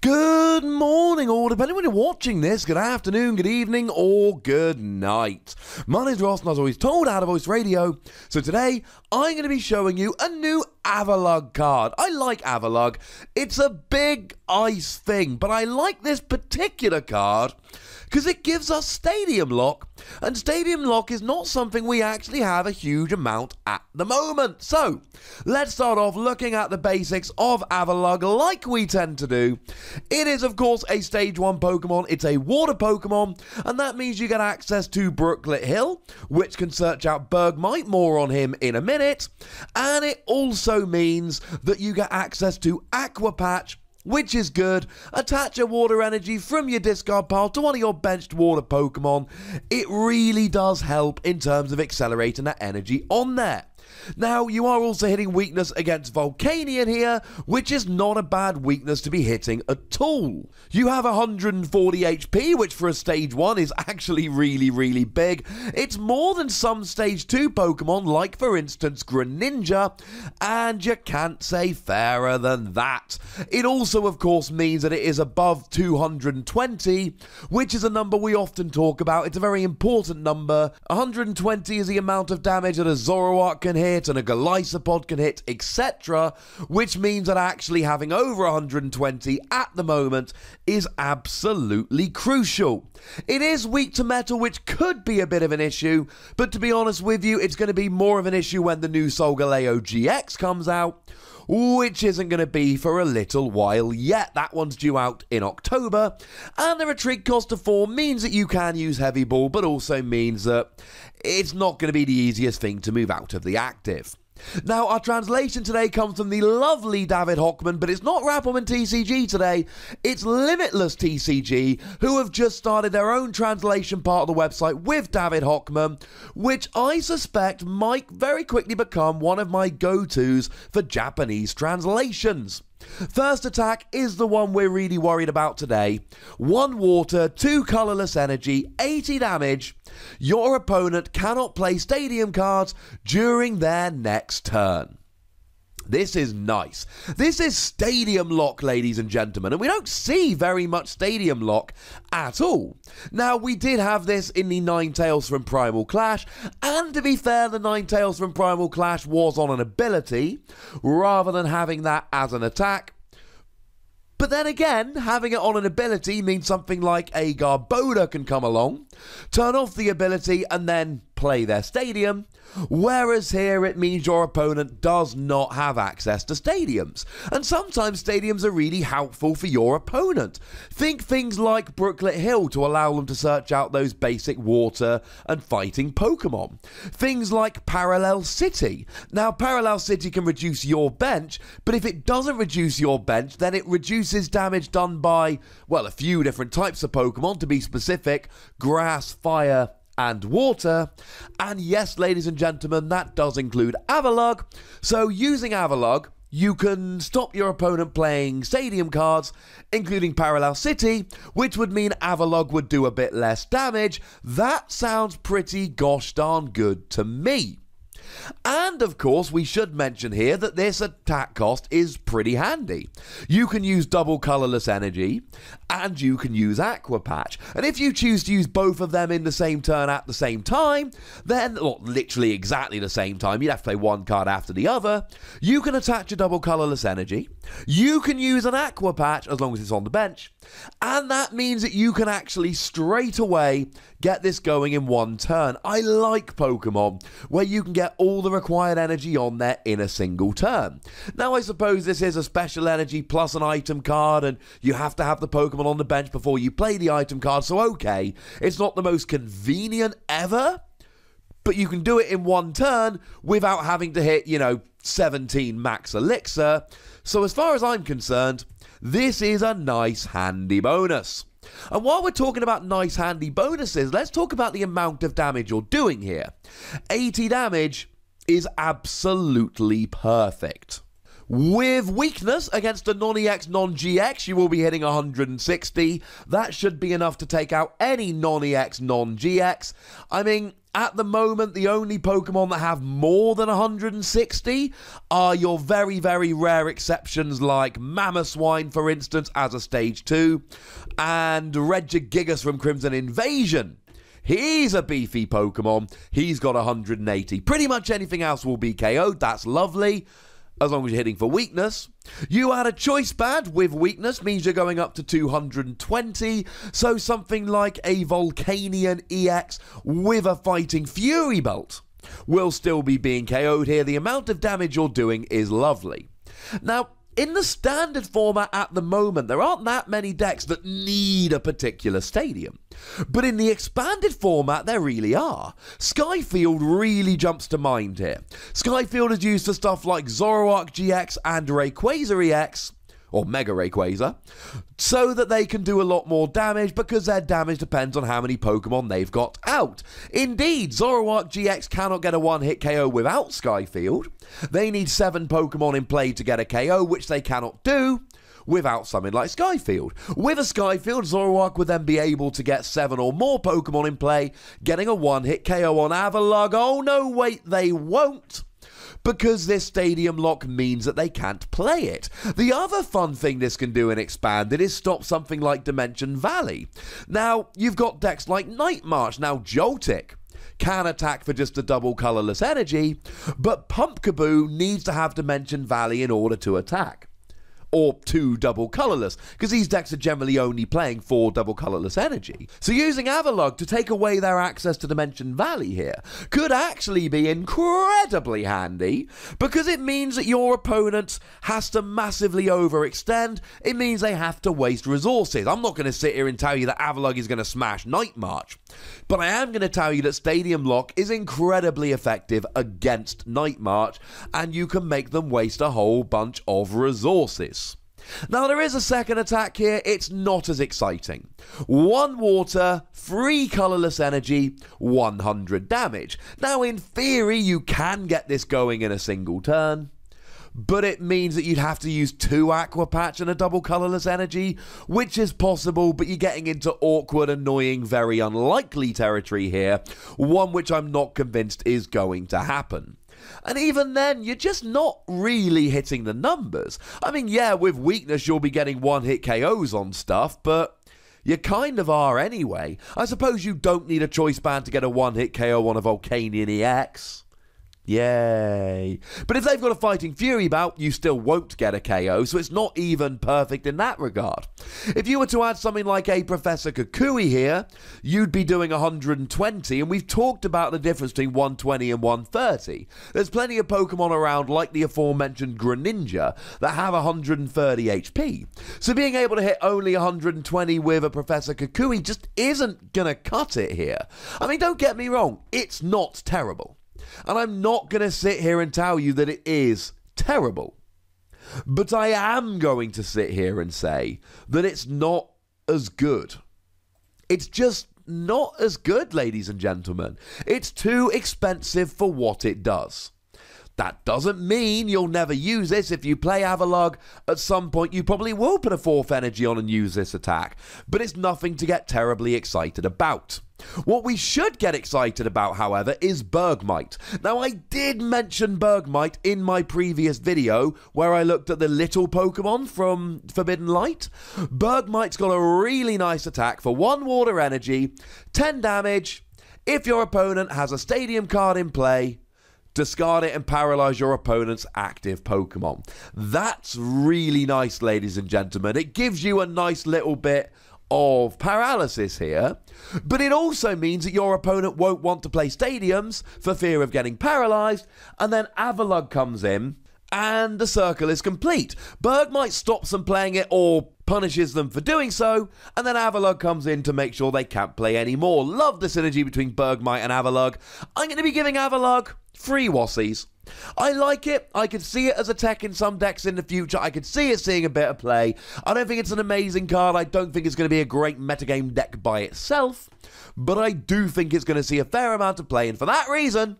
Good morning, or depending when you're watching this, good afternoon, good evening, or good night. My name's Ross, and as always told, Out of Voice Radio. So today, I'm going to be showing you a new Avalugg card. I like Avalugg. It's a big ice thing, but I like this particular card because it gives us Stadium Lock, and Stadium Lock is not something we actually have a huge amount at the moment. So, let's start off looking at the basics of Avalugg like we tend to do. It is, of course, a Stage 1 Pokemon. It's a Water Pokemon, and that means you get access to Brooklet Hill, which can search out Bergmite, more on him in a minute, and it also means that you get access to Aqua Patch, which is good. Attach a water energy from your discard pile to one of your benched water Pokemon. It really does help in terms of accelerating that energy on there. Now, you are also hitting weakness against Volcanion here, which is not a bad weakness to be hitting at all. You have 140 HP, which for a Stage 1 is actually really big. It's more than some Stage 2 Pokemon, like for instance Greninja, and you can't say fairer than that. It also, of course, means that it is above 220, which is a number we often talk about. It's a very important number. 120 is the amount of damage that a Zoroark can hit, and a Golisopod can hit, etc., which means that actually having over 120 at the moment is absolutely crucial. It is weak to metal, which could be a bit of an issue, but to be honest with you, it's going to be more of an issue when the new Solgaleo GX comes out, which isn't going to be for a little while yet. That one's due out in October, and the retreat cost of 4 means that you can use Heavy Ball, but also means that it's not going to be the easiest thing to move out of the active. Now, our translation today comes from the lovely David Hochmann, but it's not Rappelman TCG today, it's Limitless TCG, who have just started their own translation part of the website with David Hochmann, which I suspect might very quickly become one of my go-tos for Japanese translations. First attack is the one we're really worried about today. 1 water, 2 colorless energy, 80 damage. Your opponent cannot play stadium cards during their next turn. This is nice. This is Stadium Lock, ladies and gentlemen, and we don't see very much Stadium Lock at all. Now, we did have this in the Ninetales from Primal Clash, and to be fair, the Ninetales from Primal Clash was on an ability, rather than having that as an attack. But then again, having it on an ability means something like a Garbodor can come along, turn off the ability, and then play their stadium, whereas here it means your opponent does not have access to stadiums, and sometimes stadiums are really helpful for your opponent. Think things like Brooklet Hill to allow them to search out those basic water and fighting Pokemon. Things like Parallel City. Now, Parallel City can reduce your bench, but if it doesn't reduce your bench, then it reduces damage done by, well, a few different types of Pokemon, to be specific: grass, fire, and water. And yes, ladies and gentlemen, that does include Avalugg. So using Avalugg, you can stop your opponent playing stadium cards, including Parallel City, which would mean Avalugg would do a bit less damage. That sounds pretty gosh darn good to me. And of course, we should mention here that this attack cost is pretty handy. You can use double colorless energy, and you can use Aqua Patch. And if you choose to use both of them in the same turn at the same time, then, well, literally exactly the same time, you'd have to play one card after the other, you can attach a double colorless energy, you can use an Aqua Patch as long as it's on the bench, and that means that you can actually straight away get this going in one turn. I like Pokemon where you can get all the required energy on there in a single turn. Now, I suppose this is a special energy plus an item card, and you have to have the Pokemon on the bench before you play the item card, so okay, it's not the most convenient ever, but you can do it in one turn without having to hit, 17 max elixir. So as far as I'm concerned, this is a nice handy bonus. And while we're talking about nice handy bonuses, let's talk about the amount of damage you're doing here. 80 damage is absolutely perfect. With weakness against a non-EX, non-GX, you will be hitting 160. That should be enough to take out any non-EX, non-GX. I mean, At the moment, the only Pokemon that have more than 160 are your very, very rare exceptions like Mamoswine, for instance, as a Stage 2, and Regigigas from Crimson Invasion. He's a beefy Pokemon. He's got 180. Pretty much anything else will be KO'd. That's lovely, as long as you're hitting for weakness. You add a choice band with weakness, means you're going up to 220. So something like a Volcanion EX with a Fighting Fury Belt will still be being KO'd here. The amount of damage you're doing is lovely. Now, in the standard format at the moment, there aren't that many decks that need a particular stadium. But in the expanded format, there really are. Skyfield really jumps to mind here. Skyfield is used for stuff like Zoroark GX and Rayquaza EX, or Mega Rayquaza, so that they can do a lot more damage because their damage depends on how many Pokemon they've got out. Indeed, Zoroark GX cannot get a one-hit KO without Skyfield. They need 7 Pokemon in play to get a KO, which they cannot do without something like Skyfield. With a Skyfield, Zoroark would then be able to get 7 or more Pokemon in play, getting a one-hit KO on Avalugg. Oh no, wait, they won't, because this stadium lock means that they can't play it. The other fun thing this can do in Expanded is stop something like Dimension Valley. Now, you've got decks like Night March. Now, Joltik can attack for just a double colorless energy, but Pumpkaboo needs to have Dimension Valley in order to attack. Or 2 double colorless, because these decks are generally only playing 4 double colorless energy. So using Avalugg to take away their access to Dimension Valley here could actually be incredibly handy, because it means that your opponent has to massively overextend. It means they have to waste resources. I'm not going to sit here and tell you that Avalugg is going to smash Night March, but I am going to tell you that Stadium Lock is incredibly effective against Night March, and you can make them waste a whole bunch of resources. Now, there is a second attack here. It's not as exciting. 1 water, 3 colorless energy, 100 damage. Now, in theory, you can get this going in a single turn, but it means that you'd have to use 2 Aqua Patch and a double colorless energy, which is possible, but you're getting into awkward, annoying, very unlikely territory here, one which I'm not convinced is going to happen. And even then, you're just not really hitting the numbers. I mean, yeah, with weakness, you'll be getting one-hit KOs on stuff, but you kind of are anyway. I suppose you don't need a choice band to get a one-hit KO on a Volcanion EX. Yay. But if they've got a Fighting Fury bout, you still won't get a KO, so it's not even perfect in that regard. If you were to add something like a Professor Kukui here, you'd be doing 120, and we've talked about the difference between 120 and 130. There's plenty of Pokemon around, like the aforementioned Greninja, that have 130 HP. So being able to hit only 120 with a Professor Kukui just isn't gonna cut it here. I mean, don't get me wrong, it's not terrible. And I'm not going to sit here and tell you that it is terrible. But I am going to sit here and say that it's not as good. It's just not as good, ladies and gentlemen. It's too expensive for what it does. That doesn't mean you'll never use this. If you play Avalugg, at some point you probably will put a 4th energy on and use this attack. But it's nothing to get terribly excited about. What we should get excited about, however, is Bergmite. Now, I did mention Bergmite in my previous video where I looked at the little Pokemon from Forbidden Light. Bergmite's got a really nice attack for 1 water energy, 10 damage. If your opponent has a stadium card in play, discard it and paralyze your opponent's active Pokemon. That's really nice, ladies and gentlemen. It gives you a nice little bit of paralysis here, but it also means that your opponent won't want to play stadiums for fear of getting paralyzed, and then Avalugg comes in and the circle is complete. Bergmite stops them playing it or punishes them for doing so, and then Avalugg comes in to make sure they can't play anymore. Love the synergy between Bergmite and Avalugg. I'm going to be giving Avalugg 3 Wassies. I like it. I could see it as a tech in some decks in the future. I could see it seeing a bit of play. I don't think it's an amazing card. I don't think it's going to be a great metagame deck by itself, but I do think it's going to see a fair amount of play, and for that reason,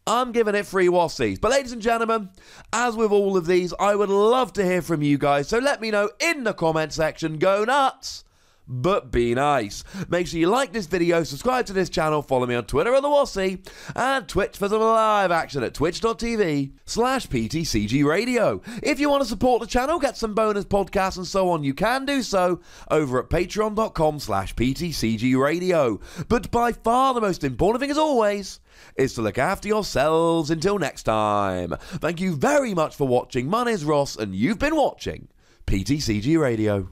I'm giving it 3 Wassies. But ladies and gentlemen, as with all of these, I would love to hear from you guys, so let me know in the comment section. Go nuts! but be nice. Make sure you like this video, subscribe to this channel, follow me on Twitter on the Wossy, and Twitch for some live action at twitch.tv/PTCGRadio. If you want to support the channel, get some bonus podcasts and so on, you can do so over at patreon.com/PTCGRadio. But by far the most important thing, as always, is to look after yourselves. Until next time, thank you very much for watching. My name's Ross, and you've been watching PTCG Radio.